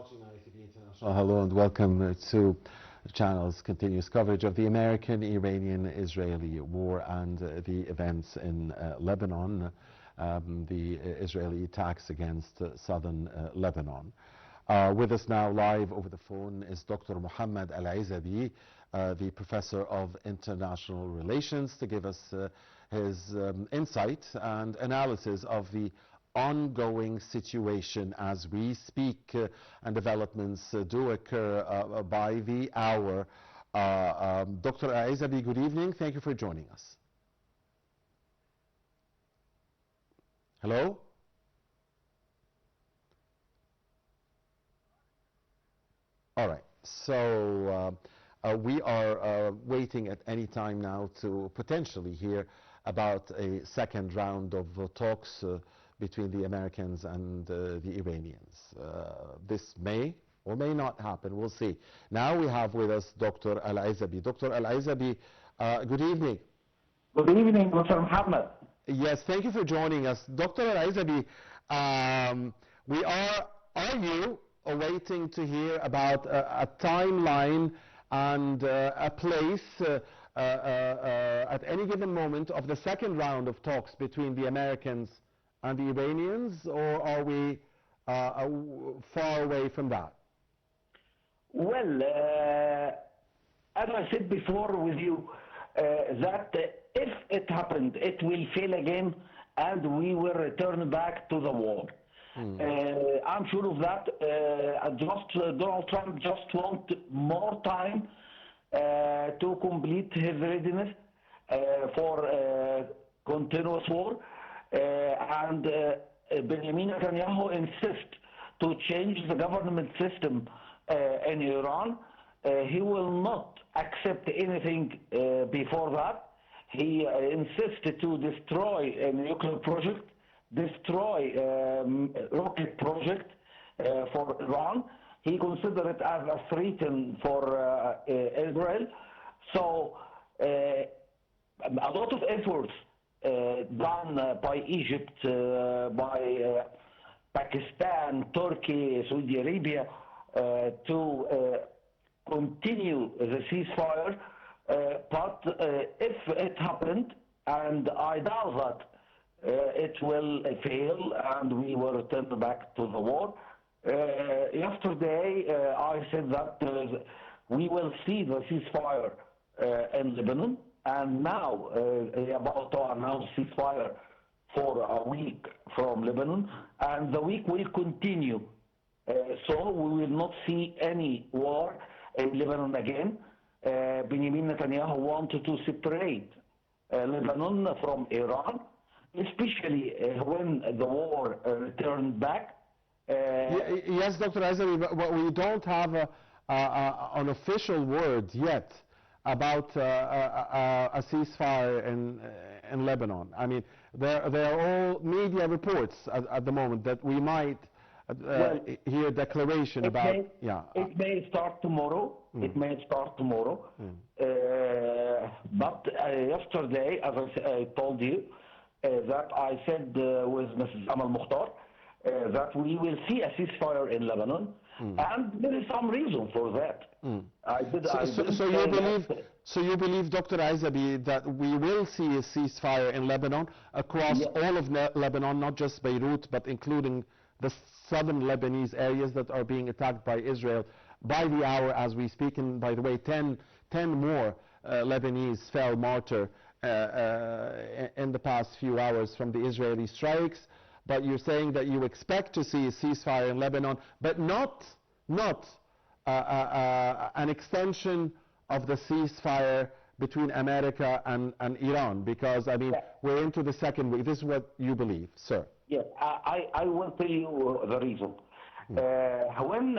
Watching Nile TV International. Hello and welcome to the channel's continuous coverage of the American-Iranian-Israeli war and the events in Lebanon, the Israeli attacks against southern Lebanon. With us now live over the phone is Dr. Mohamed Ezaby, the Professor of International Relations, to give us his insight and analysis of the ongoing situation as we speak, and developments do occur by the hour. Dr. Ezaby, good evening. Thank you for joining us. Hello? All right. So we are waiting at any time now to potentially hear about a second round of talks between the Americans and the Iranians. This may or may not happen. We'll see. Now we have with us Dr. Ezaby. Dr. Ezaby, good evening. Good evening, Dr. Mohamed. Yes, thank you for joining us. Dr. Ezaby, are you waiting to hear about a timeline and a place at any given moment of the second round of talks between the Americans and the Iranians, or are we far away from that? Well, as I said before with you, that if it happened, it will fail again and we will return back to the war. I'm sure of that. Donald Trump just wants more time to complete his readiness for continuous war. And Benjamin Netanyahu insists to change the government system in Iran. He will not accept anything before that. He insists to destroy a nuclear project, destroy rocket project for Iran. He considers it as a threat for Israel. So a lot of efforts done by Egypt, by Pakistan, Turkey, Saudi Arabia to continue the ceasefire. But if it happened, and I doubt that it will fail and we will return back to the war. Yesterday I said that we will see the ceasefire in Lebanon. And now, about to announce ceasefire for a week from Lebanon, and the week will continue. So we will not see any war in Lebanon again. Benjamin Netanyahu wanted to separate Lebanon from Iran, especially when the war returned back. Yes, Dr. Ezaby, but we don't have an official word yet about a ceasefire in Lebanon. I mean, there are all media reports at the moment that we might hear a declaration about. It may start tomorrow. It may start tomorrow. But yesterday, as I told you, that I said with Mrs. Amal Mukhtar that we will see a ceasefire in Lebanon. And there is some reason for that. So you believe, Dr. Ezaby, that we will see a ceasefire in Lebanon across all of Lebanon, not just Beirut, but including the southern Lebanese areas that are being attacked by Israel by the hour as we speak? And by the way, 10 more Lebanese fell martyr in the past few hours from the Israeli strikes. But you're saying that you expect to see a ceasefire in Lebanon, but not an extension of the ceasefire between America and Iran, because, I mean, we're into the second week. This is what you believe, sir. Yes, I will tell you the reason. When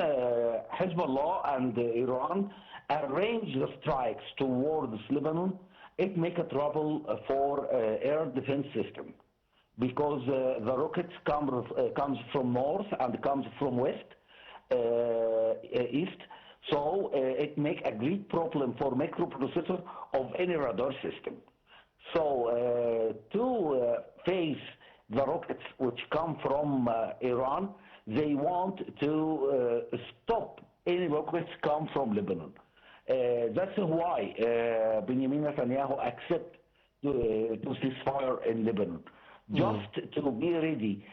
Hezbollah and Iran arrange the strikes towards Lebanon, it makes a trouble for air defense system. Because the rockets comes from north and comes from west, east, so it makes a great problem for microprocessor of any radar system. So to face the rockets which come from Iran. They want to stop any rockets come from Lebanon. That's why Benjamin Netanyahu accept to ceasefire in Lebanon, just to be ready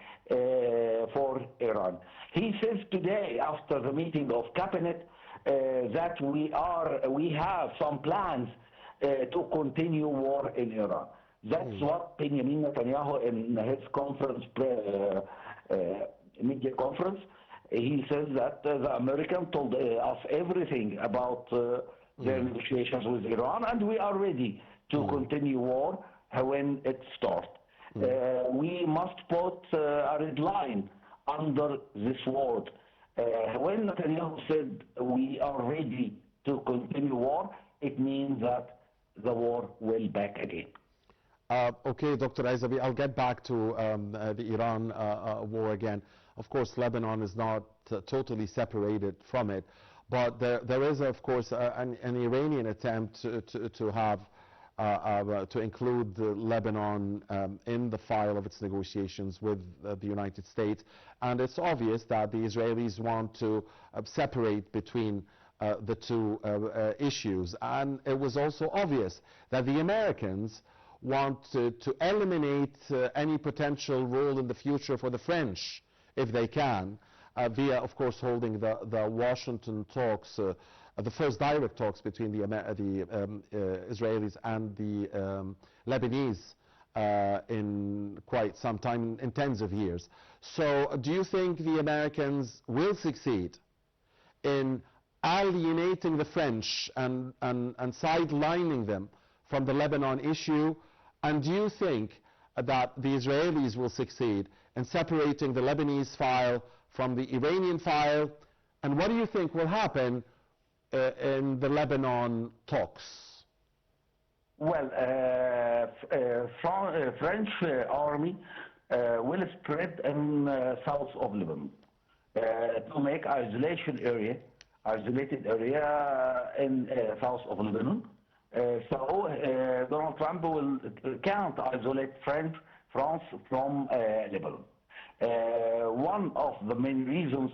for Iran. He says today, after the meeting of cabinet, that we have some plans to continue war in Iran. That's what Benjamin Netanyahu in his conference, media conference, he says that the Americans told us everything about their negotiations with Iran, and we are ready to continue war when it starts. We must put a red line under this word. When Netanyahu said we are ready to continue war, it means that the war will back again. Okay, Dr. Ezaby, I'll get back to the Iran war again. Of course, Lebanon is not totally separated from it, but there is, of course, an Iranian attempt to have to include Lebanon in the file of its negotiations with the United States, and it's obvious that the Israelis want to separate between the two issues, and it was also obvious that the Americans want to eliminate any potential role in the future for the French, if they can, via, of course, holding the Washington talks, the first direct talks between the Israelis and the Lebanese in quite some time, in tens of years. So do you think the Americans will succeed in alienating the French and sidelining them from the Lebanon issue? And do you think that the Israelis will succeed in separating the Lebanese file from the Iranian file? And what do you think will happen in the Lebanon talks? Well, French army will spread in south of Lebanon to make isolated area in south of Lebanon. So Donald Trump can't isolate France from Lebanon. One of the main reasons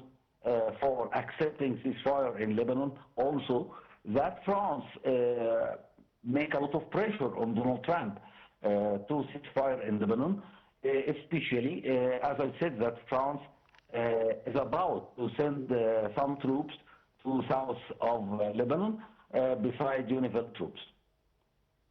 for accepting ceasefire in Lebanon also that France make a lot of pressure on Donald Trump to ceasefire in Lebanon, especially as I said that France is about to send some troops to south of Lebanon besides UNIFIL troops.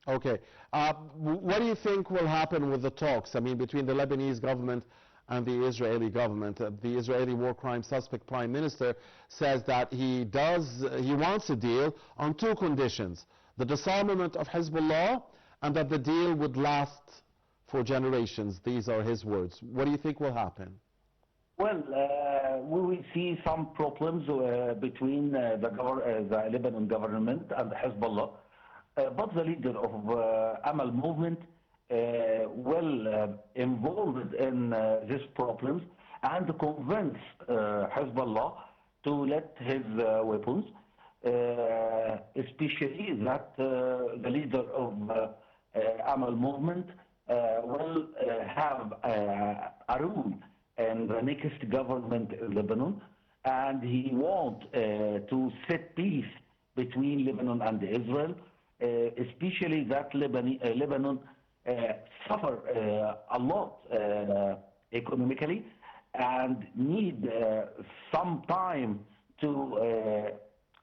Okay. What do you think will happen with the talks, I mean, between the Lebanese government and the Israeli government? The Israeli war crime suspect prime minister says that he wants a deal on two conditions: the disarmament of Hezbollah and that the deal would last for generations. These are his words. What do you think will happen? Well, we will see some problems between the Lebanon government and Hezbollah, but the leader of Amal movement will involved in these problems and convince Hezbollah to let his weapons, especially that the leader of Amal movement will have a role in the next government in Lebanon, and he wants to set peace between Lebanon and Israel, especially that Lebanon suffer a lot economically and need some time to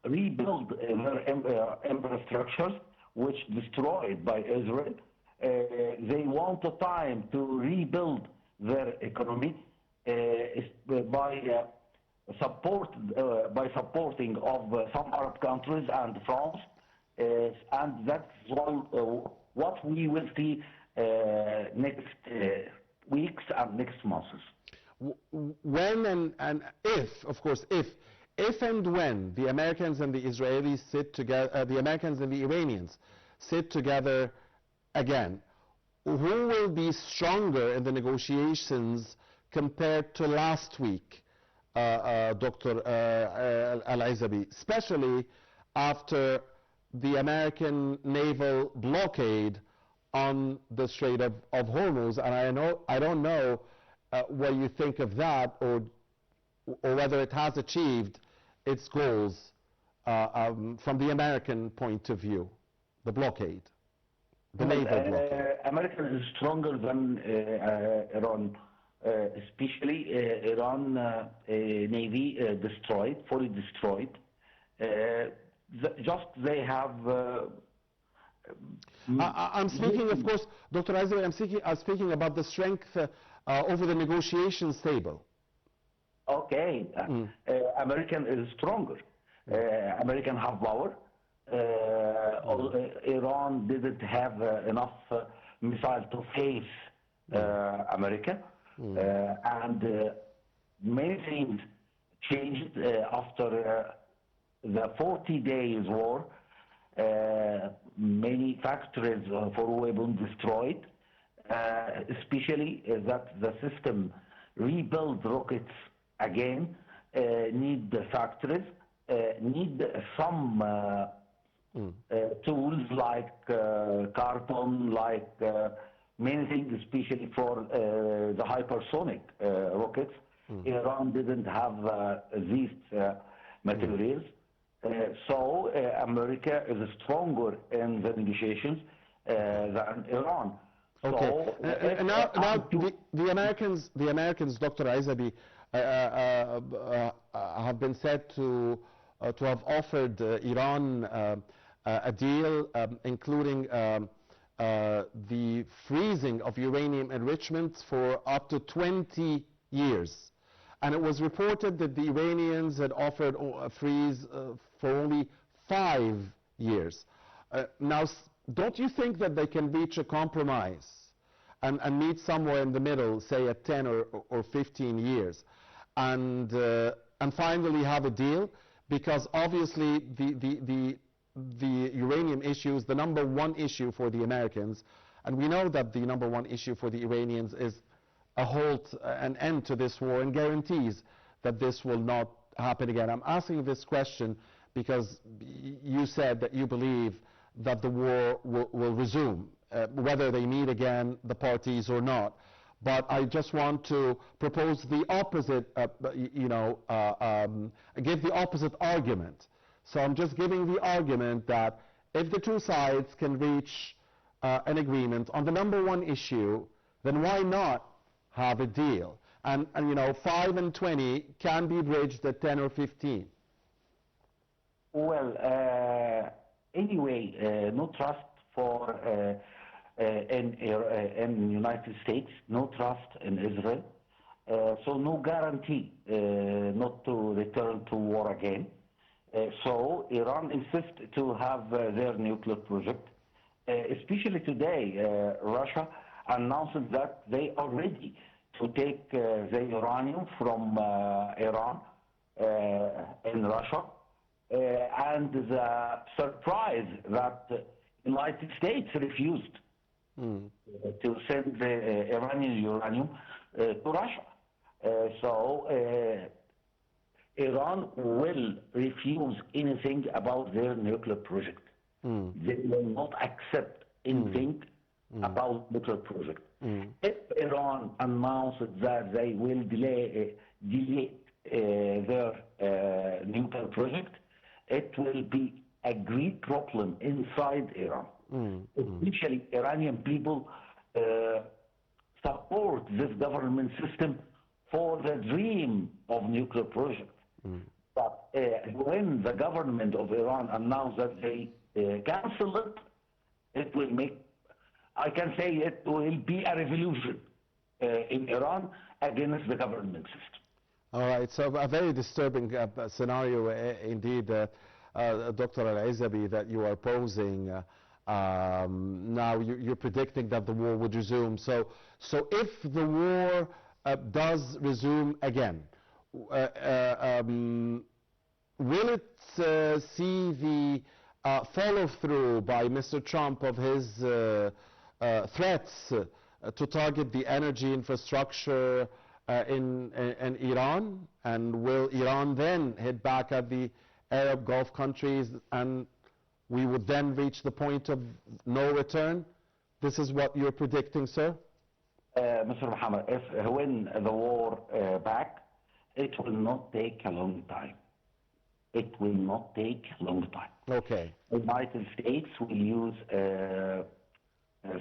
rebuild their infrastructures which destroyed by Israel. They want a time to rebuild their economy by supporting of some Arab countries and France, and that's what we will see next weeks and next months. When and if, of course, if and when the Americans and the Israelis sit together, the Americans and the Iranians sit together again, who will be stronger in the negotiations compared to last week, Dr. Ezaby, especially after the American naval blockade on the Strait of Hormuz, and I don't know what you think of that, or whether it has achieved its goals from the American point of view, the blockade, the naval blockade. America is stronger than Iran, especially Iran Navy fully destroyed. Just they have. I'm speaking, of course, Dr. Ezaby, I'm speaking about the strength over the negotiations table. Okay, American is stronger. American have power. Iran didn't have enough missile to face America, and many things changed after the 40 days war. Many factories for weapons destroyed, especially that the system rebuild rockets again, need the factories, need some tools like carbon, like many things, especially for the hypersonic rockets. Iran didn't have these materials. So America is stronger in the negotiations than Iran. Okay. So, now the Americans, Dr. Ezaby, have been said to have offered Iran a deal, including the freezing of uranium enrichment for up to 20 years. And it was reported that the Iranians had offered a freeze for only 5 years. Now, don't you think that they can reach a compromise and meet somewhere in the middle, say at 10 or 15 years, and finally have a deal? Because obviously the uranium issue is the #1 issue for the Americans, and we know that the #1 issue for the Iranians is a halt, an end to this war, and guarantees that this will not happen again. I'm asking this question because you said that you believe that the war will resume, whether they meet again, the parties, or not. But I just want to propose the opposite, give the opposite argument. So I'm just giving the argument that if the two sides can reach an agreement on the #1 issue, then why not have a deal? And 5 and 20 can be bridged at 10 or 15. Well, anyway, no trust for in United States, no trust in Israel, so no guarantee not to return to war again. So Iran insists to have their nuclear project, especially today. Russia announced that they are ready to take the uranium from Iran in Russia, and the surprise that the United States refused to send the Iranian uranium to Russia. So Iran will refuse anything about their nuclear project. They will not accept anything about nuclear project. If Iran announces that they will delay their nuclear project, it will be a great problem inside Iran. Especially Iranian people support this government system for the dream of nuclear project. But when the government of Iran announced that they cancel it, it will make, I can say it will be a revolution in Iran against the government system. All right, so a very disturbing scenario indeed, Dr. Ezaby, that you are posing. Now you're predicting that the war would resume. So if the war does resume again, will it see the follow-through by Mr. Trump of his threats to target the energy infrastructure in Iran? And will Iran then hit back at the Arab Gulf countries, and we would then reach the point of no return? This is what you're predicting, sir? Mr. Mohammed, if when the war back, it will not take a long time. It will not take a long time. Okay. The United States will use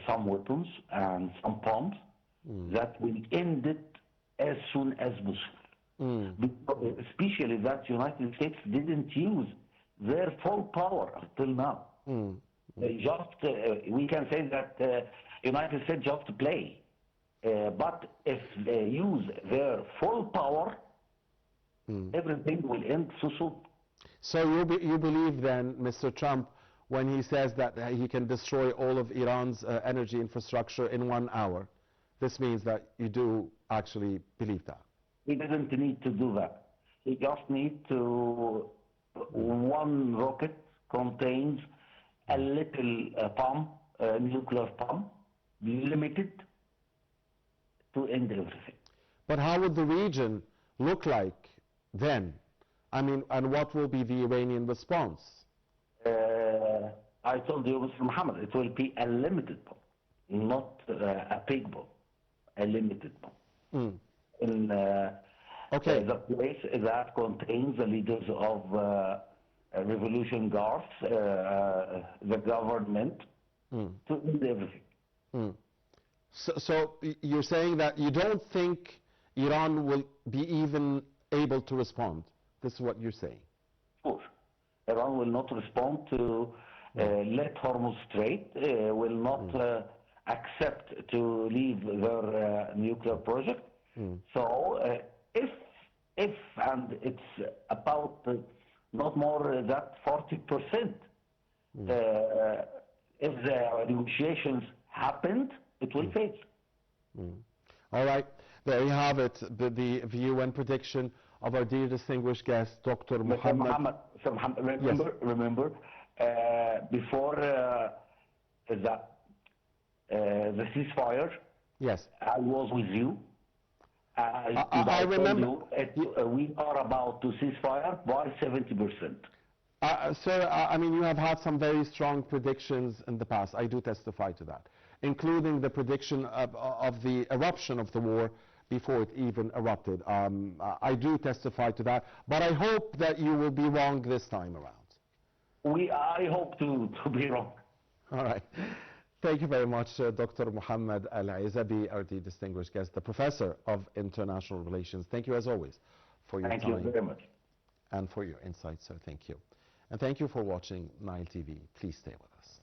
some weapons and some bombs that will end it as soon as possible. Because especially that United States didn't use their full power until now. We can say that United States just play. But if they use their full power, everything will end so soon. So you believe then, Mr. Trump, when he says that he can destroy all of Iran's energy infrastructure in 1 hour, this means that you do actually believe that? He doesn't need to do that. He just needs to, one rocket contains a little bomb, nuclear bomb, limited to end everything. But how would the region look like then? I mean, and what will be the Iranian response? I told you, Mr. Mohammed, it will be a limited bomb, not a big bomb, a limited bomb. In okay. The place that contains the leaders of revolution guards, the government, to end everything. So you're saying that you don't think Iran will be even able to respond? This is what you're saying? Of course. Iran will not respond to let Hormuz Strait, will not accept to leave their nuclear project. So if and it's about not more than 40%, if the negotiations happened, it will fail. All right, there you have it, the view and prediction of our dear distinguished guest, Dr. Mohamed. Remember, before the ceasefire, yes, I was with you. I remember. We are about to ceasefire by 70%. Sir, I mean, you have had some very strong predictions in the past. I do testify to that, including the prediction of the eruption of the war before it even erupted. I do testify to that, but I hope that you will be wrong this time around. I hope to be wrong. All right. Thank you very much, Dr. Mohamed Ezaby, our distinguished guest, the Professor of International Relations. Thank you, as always, for your time. Thank you very much. And for your insights, sir. Thank you. And thank you for watching Nile TV. Please stay with us.